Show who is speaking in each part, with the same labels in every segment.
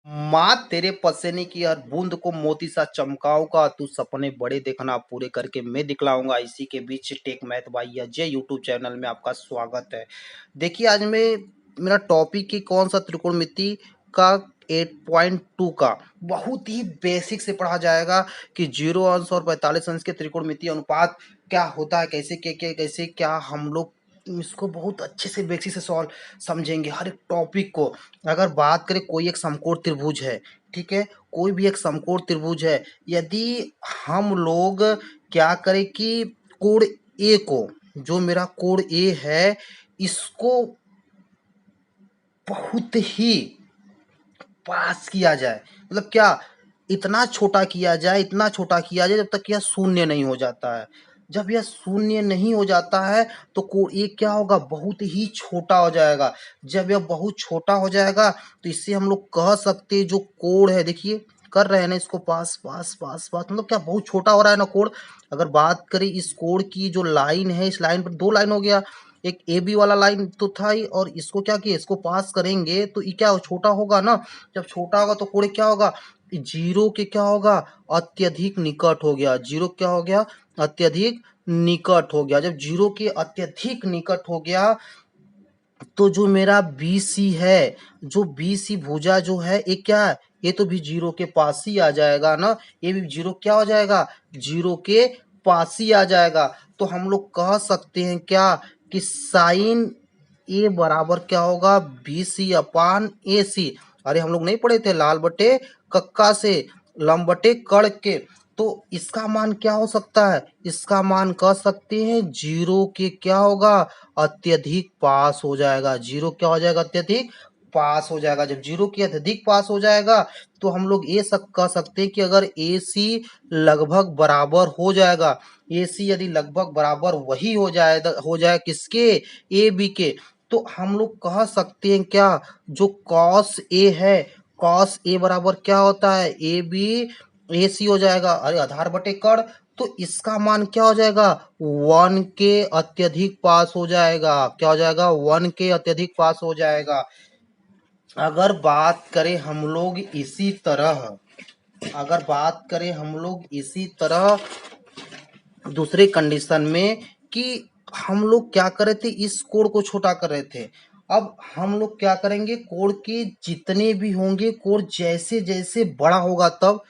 Speaker 1: माँ तेरे पसीने की हर बूंद को मोती सा चमकाऊंगा, तू सपने बड़े देखना पूरे करके मैं दिखलाऊंगा। इसी के बीच tech math by Ajay YouTube channel में आपका स्वागत है। देखिए आज मैं मेरा टॉपिक ही कौन सा त्रिकोणमिति का 8.2 का बहुत ही बेसिक से पढ़ा जाएगा कि 0 अंश और 45 अंश के त्रिकोणमिति अनुपात क्या होता है, कैसे क्या हम लोग इसको बहुत अच्छे से बेसिक से सॉल्व समझेंगे हर एक टॉपिक को। अगर बात करें कोई एक समकोण त्रिभुज है, ठीक है, कोई भी एक समकोण त्रिभुज है, यदि हम लोग क्या करें कि कोण ए को, जो मेरा कोण ए है, इसको बहुत ही पास किया जाए, मतलब क्या, इतना छोटा किया जाए जब तक यह शून्य नहीं हो जाता है। जब यह शून्य नहीं हो जाता है तो कोण ए क्या होगा, बहुत ही छोटा हो जाएगा। जब यह बहुत छोटा हो जाएगा तो इससे हम लोग कह सकते हैं जो कोण है, देखिए कर रहे हैं ना इसको पास पास पास पास, मतलब क्या बहुत छोटा हो रहा है ना कोण। अगर बात करें इस कोण की जो लाइन है, इस लाइन पर दो लाइन हो गया, एक ए बी वाला लाइन तो था ही, और इसको क्या किया, इसको पास करेंगे तो ये क्या छोटा होगा ना। जब छोटा होगा तो कोण क्या होगा, जीरो के क्या होगा, अत्यधिक निकट हो गया। जीरो क्या हो गया, अत्यधिक निकट हो गया। जब जीरो के अत्यधिक निकट हो गया तो जो मेरा बी सी है, जो बी सी भुजा जो है, ये क्या है, ये तो भी जीरो के पास ही आ जाएगा ना। ये भी जीरो क्या हो जाएगा, जीरो के पास ही आ जाएगा। तो हम लोग कह सकते हैं क्या कि साइन ए बराबर क्या होगा, बी सी अपान ए सी। अरे हम लोग नहीं पढ़े थे लाल बटे कक्का से लंब बटे कड़ के। तो इसका मान क्या हो सकता है, इसका मान कह सकते हैं जीरो के क्या होगा, अत्यधिक पास हो जाएगा। जीरो क्या हो जाएगा, अत्यधिक पास हो जाएगा। जब जीरो के अत्यधिक पास हो जाएगा तो हम लोग ये सब कह सकते हैं कि अगर ए सी लगभग बराबर हो जाएगा, ए सी यदि लगभग बराबर वही हो जाए किसके, ए बी के, तो हम लोग कह सकते हैं क्या, जो कॉस ए है, कॉस ए बराबर क्या होता है, ए बी ए सी हो जाएगा। अरे आधार बटे कड़, तो इसका मान क्या हो जाएगा, वन के अत्यधिक पास हो जाएगा। क्या हो जाएगा, वन के अत्यधिक पास हो जाएगा। अगर बात करें हम लोग इसी तरह, अगर बात करें हम लोग इसी तरह दूसरे कंडीशन में कि हम लोग क्या कर रहे थे, इस कोण को छोटा कर रहे थे। अब हम लोग क्या करेंगे, कोण के जितने भी होंगे, कोण जैसे जैसे बड़ा होगा तब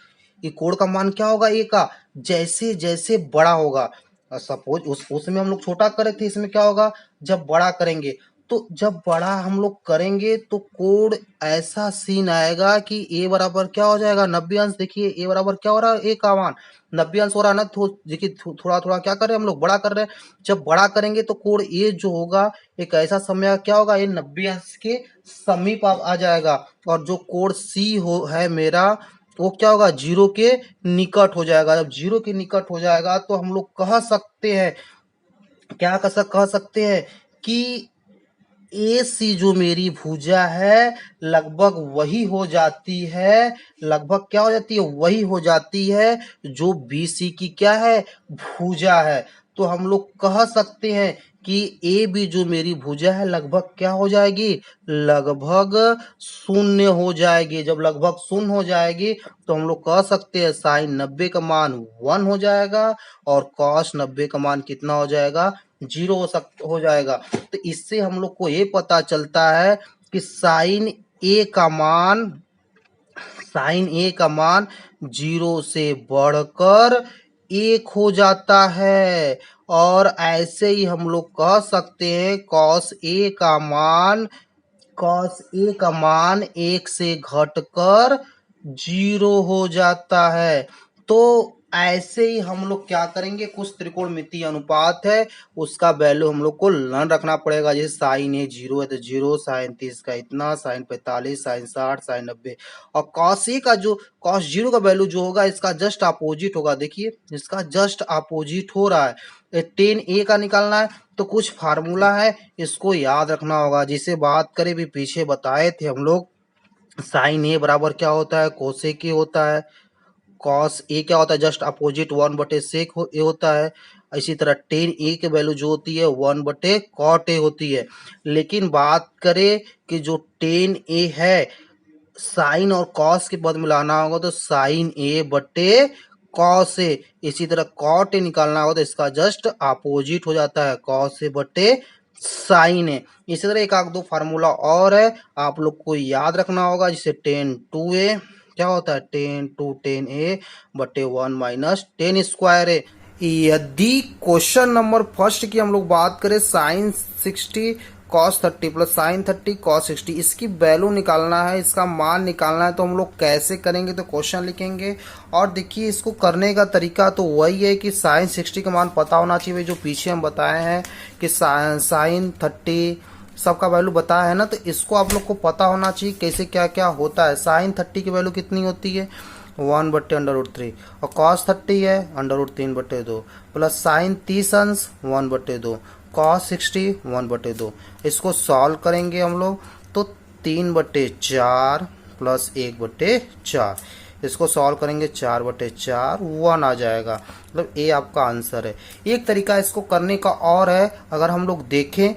Speaker 1: ये कोण का मान क्या होगा, ए का जैसे जैसे बड़ा होगा। सपोज उसमें हम लोग छोटा कर रहे थे, इसमें क्या होगा, जब बड़ा करेंगे, तो जब बड़ा हम लोग करेंगे तो कोण ऐसा सीन आएगा कि ए बराबर क्या हो जाएगा, 90 अंश। देखिए ए बराबर क्या हो रहा है, ए का मान 90 अंश हो रहा है ना। तो देखिए थोड़ा थोड़ा क्या कर रहे हैं हम लोग, बड़ा कर रहे हैं। जब बड़ा करेंगे तो कोण ए जो होगा एक ऐसा समय क्या होगा, ये 90 अंश के समीप आ जाएगा। और जो कोण सी हो है मेरा, वो क्या होगा, जीरो के निकट हो जाएगा। जब जीरो के निकट हो जाएगा तो हम लोग कह सकते हैं, क्या कह सकते हैं कि ए सी जो मेरी भुजा है लगभग वही हो जाती है, लगभग क्या हो जाती है, वही हो जाती है जो बी सी की क्या है, भुजा है। तो हम लोग कह सकते हैं कि ए बी जो मेरी भुजा है लगभग क्या हो जाएगी, लगभग शून्य हो जाएगी। जब लगभग शून्य हो जाएगी तो हम लोग कह सकते हैं साइन 90 का मान 1 हो जाएगा और कॉस 90 का मान कितना हो जाएगा, जीरो हो जाएगा। तो इससे हम लोग को ये पता चलता है कि साइन ए का मान जीरो से बढ़कर एक हो जाता है। और ऐसे ही हम लोग कह सकते हैं कॉस ए का मान एक से घटकर जीरो हो जाता है। तो ऐसे ही हम लोग क्या करेंगे, कुछ त्रिकोणमितीय अनुपात है उसका वैल्यू हम लोग को लर्न रखना पड़ेगा। जैसे साइन ए जीरो है तो जीरो, साइन 30 का इतना, साइन 45, साइन 60, साइन 90। और कॉस ए का जो कॉस जीरो का वैल्यू जो होगा इसका जस्ट अपोजिट होगा। देखिए इसका जस्ट अपोजिट हो रहा है। 10 ए का निकालना है तो कुछ फार्मूला है, इसको याद रखना होगा। जिसे बात करें भी पीछे बताए थे हम लोग, साइन ए बराबर क्या होता है, कोसेक ए होता है। कॉस ए क्या होता है, जस्ट अपोजिट 1/सेक ए होता है। इसी तरह 10 ए की वैल्यू जो होती है 1/कॉट ए होती है। लेकिन बात करें कि जो 10 ए है, साइन और कॉस के पद मिलाना होगा तो साइन ए बटे कॉस ए। इसी तरह कॉट ए निकालना होगा तो इसका जस्ट अपोजिट हो जाता है, कॉस ए बटे साइन ए। इसी तरह एक आध दो फार्मूला और है, आप लोग को याद रखना होगा, जिसे टेन टू ए क्या होता है, टेन टू टेन ए बटे one minus ten square A. यदि क्वेश्चन नंबर फर्स्ट की हम लोग बात करें, sine 60 cos 30 plus sine 30 cos 60, इसकी वैल्यू निकालना है, इसका मान निकालना है, तो हम लोग कैसे करेंगे, तो क्वेश्चन लिखेंगे। और देखिए इसको करने का तरीका तो वही है कि साइन 60 का मान पता होना चाहिए, जो पीछे हम बताए हैं कि साइन 30 सबका वैल्यू बताया है ना, तो इसको आप लोग को पता होना चाहिए कैसे क्या क्या होता है। साइन 30 की वैल्यू कितनी होती है, 1/√3, और कॉस 30 है √3/2, प्लस साइन 30 अंश 1/2, कॉस 60 1/2। इसको सॉल्व करेंगे हम लोग तो 3/4 प्लस 1/4, इसको सॉल्व करेंगे 4/4 1 आ जाएगा, मतलब ए आपका आंसर है। एक तरीका इसको करने का और है, अगर हम लोग देखें,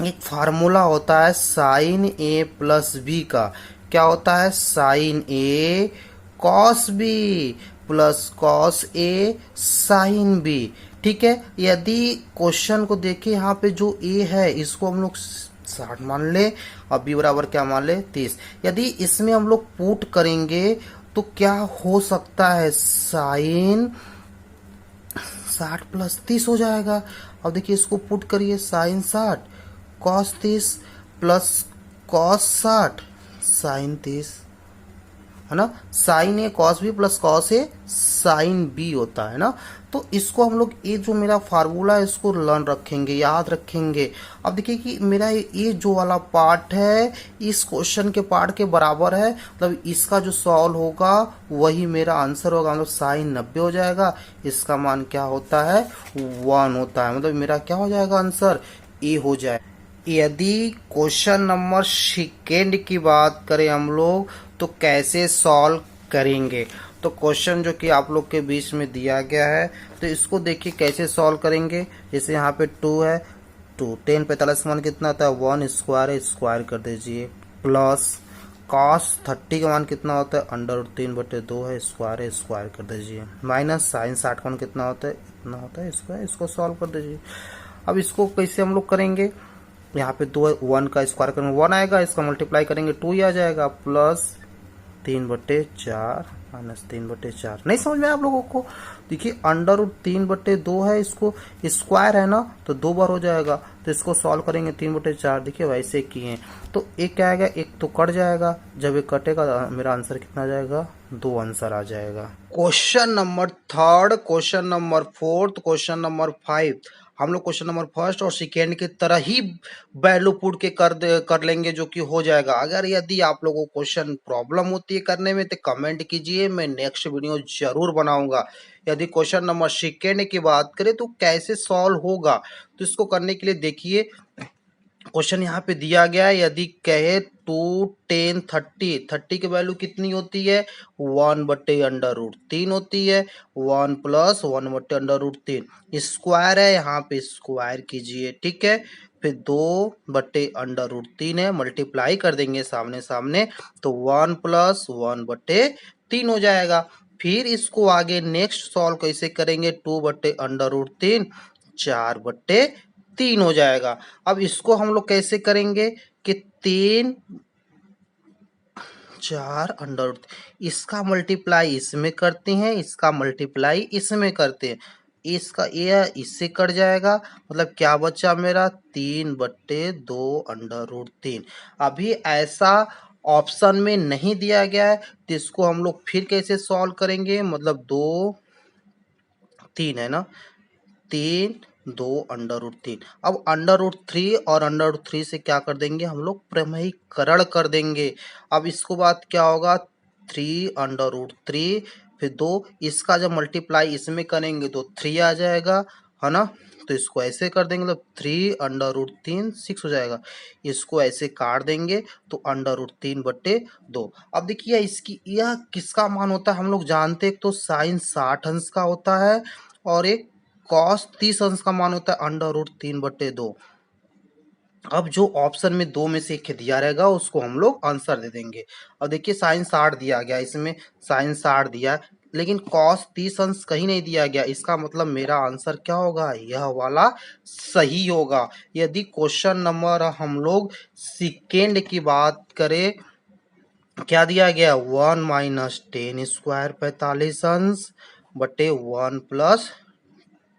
Speaker 1: एक फार्मूला होता है साइन ए प्लस बी का, क्या होता है, sign A cos B plus cos A sine B. ठीक है, यदि क्वेश्चन को देखें, यहाँ पे जो ए है इसको हम लोग 60 मान ले और बी बराबर क्या मान ले, 30। यदि इसमें हम लोग पुट करेंगे तो क्या हो सकता है, साइन 60 प्लस 30 हो जाएगा। अब देखिए इसको पुट करिए, sine 60 cos 30 plus cos 60 sine 30, है ना, sine A cos B plus cos A sine B होता है ना। तो इसको हम लोग, ये जो मेरा फार्मूला है इसको लर्न रखेंगे, याद रखेंगे। अब देखिए कि मेरा ये जो वाला पार्ट है इस क्वेश्चन के पार्ट के बराबर है, मतलब इसका जो सॉल्व होगा वही मेरा आंसर होगा, मतलब साइन 90 हो जाएगा, इसका मान क्या होता है, 1 होता है, मतलब मेरा क्या हो जाएगा आंसर, ए हो जाए। यदि क्वेश्चन नंबर सेकेंड की बात करें हम लोग तो कैसे सॉल्व करेंगे, तो क्वेश्चन जो कि आप लोग के बीच में दिया गया है, तो इसको देखिए कैसे सॉल्व करेंगे। जैसे यहाँ पे 2 है, 2 10 45 मान कितना होता है, 1 स्क्वायर है, स्क्वायर कर दीजिए, प्लस कॉस 30 का मान कितना होता है, √3/2 है, स्क्वायर कर दीजिए, माइनस साइन 60 का मान कितना होता है, इतना होता है स्क्वायर, इसको सॉल्व कर दीजिए। अब इसको कैसे हम लोग करेंगे, यहाँ पे 2 1 का स्क्वायर करेंगे 1 आएगा, इसका मल्टीप्लाई करेंगे 2 ही आ जाएगा, प्लस 3/4 माइनस 3/4। नहीं समझ में आप लोगों को, देखिए √3/2 है, इसको स्क्वायर है ना तो 2 बार हो जाएगा, तो इसको सॉल्व करेंगे 3/4, देखिए वैसे किए तो एक क्या आएगा, एक तो कट जाएगा, जब ये कटेगा मेरा आंसर कितना आ जाएगा, 2 आंसर आ जाएगा। Question number third, question number fourth, question number 5 हम लोग क्वेश्चन नंबर फर्स्ट और सेकेंड की तरह ही वैल्यू पुट के कर लेंगे, जो कि हो जाएगा। अगर यदि आप लोगों को क्वेश्चन प्रॉब्लम होती है करने में तो कमेंट कीजिए, मैं नेक्स्ट वीडियो जरूर बनाऊंगा। यदि क्वेश्चन नंबर सेकेंड की बात करें तो कैसे सॉल्व होगा, तो इसको करने के लिए देखिए क्वेश्चन यहाँ पे दिया गया है। यदि कहे 2 10 30 की वैल्यू कितनी होती है, 1/√3 होती है, 1 प्लस 1/√3, स्क्वायर है, यहाँ पे स्क्वायर कीजिए, ठीक है। फिर 2/√3 है, मल्टीप्लाई कर देंगे सामने सामने, तो 1 प्लस 1/3 हो जाएगा। फिर इसको आगे नेक्स्ट सॉल्व कैसे करेंगे, 2/√3 4/3 हो जाएगा। अब इसको हम लोग कैसे करेंगे कि 3 4 इसका मल्टीप्लाई इसमें करते हैं, इसका मल्टीप्लाई इसमें करते हैं, इसका ये इससे कट जाएगा, मतलब क्या बचा मेरा, 3/2 अभी ऐसा ऑप्शन में नहीं दिया गया है, तो इसको हम लोग फिर कैसे सॉल्व करेंगे, मतलब 2 3 है ना, 3 2 √3। अब √3 और √3 से क्या कर देंगे हम लोग, प्रमेयीकरण कर देंगे। अब इसको बाद क्या होगा, 3 √3 फिर 2, इसका जब मल्टीप्लाई इसमें करेंगे तो 3 आ जाएगा, है ना, तो इसको ऐसे कर देंगे, मतलब 3 √3 6 हो जाएगा। इसको ऐसे काट देंगे तो √3/2। अब देखिए इसकी यह किसका मान होता है, हम लोग जानते हैं, तो साइन 60 अंश का होता है और एक कॉस 30 अंश का मान होता है √3/2। अब जो ऑप्शन में दो में से एक दिया रहेगा उसको हम लोग आंसर दे देंगे। अब देखिए साइन 60 दिया गया, इसमें साइन 60 दिया है, लेकिन कॉस 30 अंश कहीं नहीं दिया गया। इसका मतलब मेरा आंसर क्या होगा, यह वाला सही होगा। यदि क्वेश्चन नंबर हम लोग सेकेंड की बात करें, क्या दिया गया, 1 - 10² 45 अंश बटे 1 +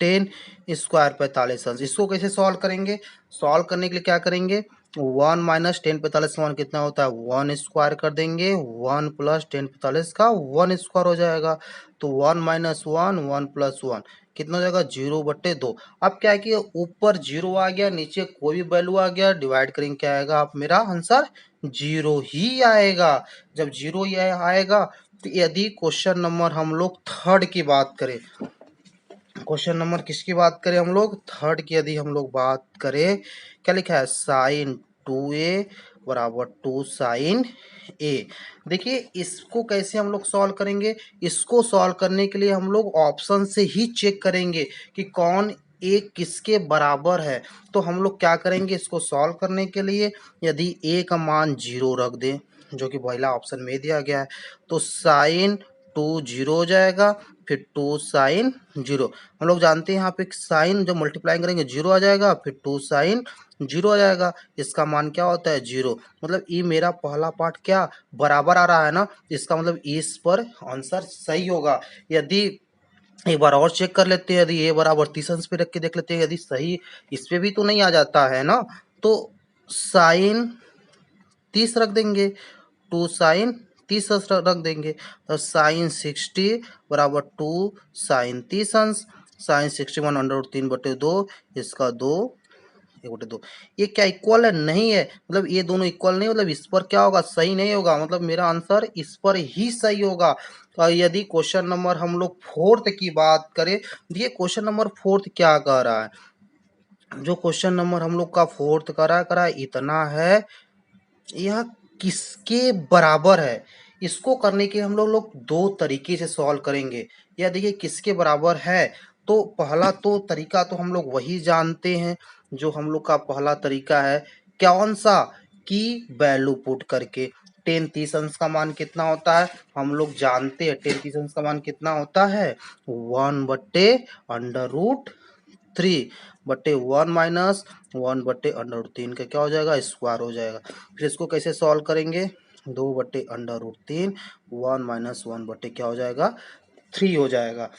Speaker 1: 10² 45 अंश। इसको कैसे सॉल्व करेंगे, सॉल्व करने के लिए क्या करेंगे, 1 - 10 45 कितना होता है, 1² कर देंगे, 1 + 10 45 का 1² हो जाएगा। तो 1 - 1 1 + 1 कितना हो जाएगा, 0/2। अब क्या है कि ऊपर 0 आ गया, नीचे कोई भी वैल्यू आ गया, डिवाइड करेंगे क्या आएगा, आप मेरा आंसर 0 ही आएगा। जब 0 ही आएगा तो यदि क्वेश्चन नंबर हम लोग थर्ड की बात करें, क्वेश्चन नंबर किसकी बात करें, हम लोग थर्ड की यदि हम लोग बात करें, क्या लिखा है, साइन 2a बराबर 2 साइन a। देखिए इसको कैसे हम लोग सॉल्व करेंगे, इसको सॉल्व करने के लिए हम लोग ऑप्शन से ही चेक करेंगे कि कौन a किसके बराबर है। तो हम लोग क्या करेंगे, इसको सॉल्व करने के लिए यदि a का मान 0 रख दें, जो कि पहला ऑप्शन में दिया गया है, तो साइन 2 0 हो जाएगा, फिर 2 साइन 0। हम लोग जानते हैं यहाँ पे साइन जब मल्टीप्लाई करेंगे 0 आ जाएगा, फिर 2 साइन 0 आ जाएगा। इसका मान क्या होता है, 0। मतलब ये मेरा पहला पार्ट क्या बराबर आ रहा है ना, इसका मतलब इस पर आंसर सही होगा। यदि एक बार और चेक कर लेते हैं, यदि ए बराबर 30 अंश पे रख के देख लेते हैं, यदि सही इस पे भी तो नहीं आ जाता है ना, तो साइन 30 रख देंगे, 2 साइन 30 रख देंगे, तो साइन 60 बराबर 2 साइन 30 अंश, साइन 61 √3/2, इसका 2 1/2। ये क्या इक्वल है, नहीं है, मतलब ये दोनों इक्वल नहीं, मतलब इस पर क्या होगा, सही नहीं होगा, मतलब मेरा आंसर इस पर ही सही होगा। तो यदि क्वेश्चन नंबर हम लोग फोर्थ की बात करें, देखिए क्वेश्चन नंबर फोर्थ क्या कह रहा है, जो क्वेश्चन नंबर हम लोग का फोर्थ करा है इतना है, यह किसके बराबर है। इसको करने के हम लोग दो तरीके से सॉल्व करेंगे। यह देखिए किसके बराबर है, तो पहला तो तरीका तो हम लोग वही जानते हैं, जो हम लोग का पहला तरीका है, कौन सा, की वैल्यू पुट करके। 10 30 अंश का मान कितना होता है, हम लोग जानते हैं 10 30 अंश का मान कितना होता है, 1/√3 बटे 1 - 1/√3 का क्या हो जाएगा, स्क्वायर हो जाएगा। फिर इसको कैसे सॉल्व करेंगे, 2/√3, 1 - 1 बटे क्या हो जाएगा, 3 हो जाएगा।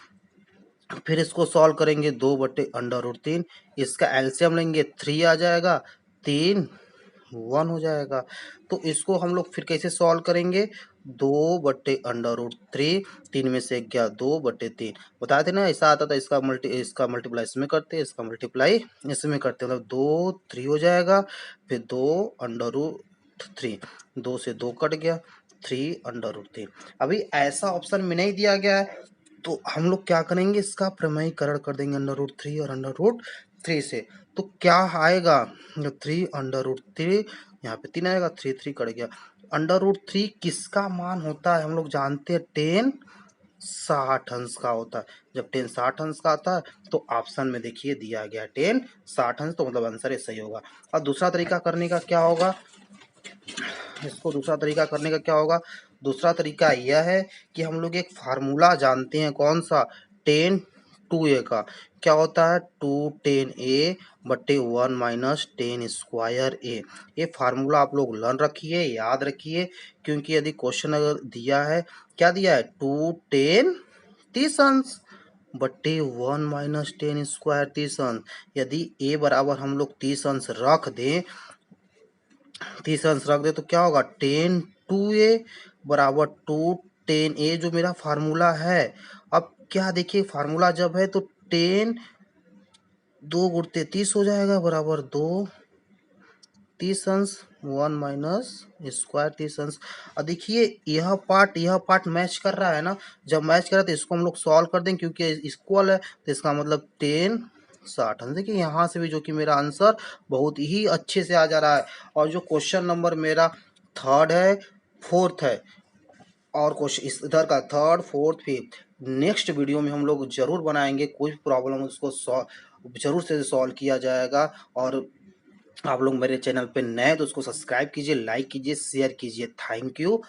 Speaker 1: फिर इसको सॉल्व करेंगे 2/√3, इसका एलसीएम लेंगे 3 आ जाएगा, 3 1 हो जाएगा। तो इसको हम लोग फिर कैसे सॉल्व करेंगे, 2/√3, 3 में से गया 2/3, बताए थे ना ऐसा आता था, इसका मल्टीप्लाई इसमें करते, इसका मल्टीप्लाई इसमें करते, मतलब 2 3 हो जाएगा, फिर 2/√3, 2 से 2 कट गया, 3/√3। अभी ऐसा ऑप्शन में नहीं दिया गया है, तो हम लोग क्या करेंगे, इसका प्रमेयीकरण कर देंगे √3 और √3 से। तो क्या आएगा, 3/√3, यहाँ पे 3 आएगा, 3 3 कट गया। √3 किसका मान होता है, हम लोग जानते हैं 10 60 अंश का होता है। जब 10 60 अंश का आता है तो ऑप्शन में देखिए दिया गया 10 60 अंश, तो मतलब आंसर ये सही होगा। अब दूसरा तरीका करने का क्या होगा, इसको दूसरा तरीका करने का क्या होगा, दूसरा तरीका यह है कि हम लोग एक फार्मूला जानते हैं, कौन सा, 10 2a का, क्या होता है, 2 10a बटे 1 - 10² a। ये फार्मूला आप लोग लर्न रखिए, याद रखिए, क्योंकि यदि क्वेश्चन अगर दिया है, क्या दिया है, 2 10 30 अंश बटे 1 - 10² 30 अंश। यदि a बराबर हम लोग 30 अंश रख दें, 30 अंश रख दे, तो क्या होगा, 10 2a बराबर 2 10a, जो मेरा फार्मूला है। अब क्या देखिए फार्मूला जब है तो 10 2 गुणते 30 हो जाएगा, बराबर 2 30 अंश 1 - √3 अंश। और देखिए यह पार्ट मैच कर रहा है ना, जब मैच कर रहा है तो इसको हम लोग सॉल्व कर देंगे, क्योंकि इक्वल है, तो इसका मतलब 10 60 अंश। देखिए यहाँ से भी जो कि मेरा आंसर बहुत ही अच्छे से आ जा रहा है। और जो क्वेश्चन नंबर मेरा थर्ड है, फोर्थ है, और क्वेश्चन इस इधर का third fourth fifth next video में हम लोग जरूर बनाएंगे, कोई प्रॉब्लम उसको जरूर से सॉल्व किया जाएगा। और आप लोग मेरे चैनल पे नए हैं तो उसको सब्सक्राइब कीजिए, लाइक कीजिए, शेयर कीजिए। Thank you.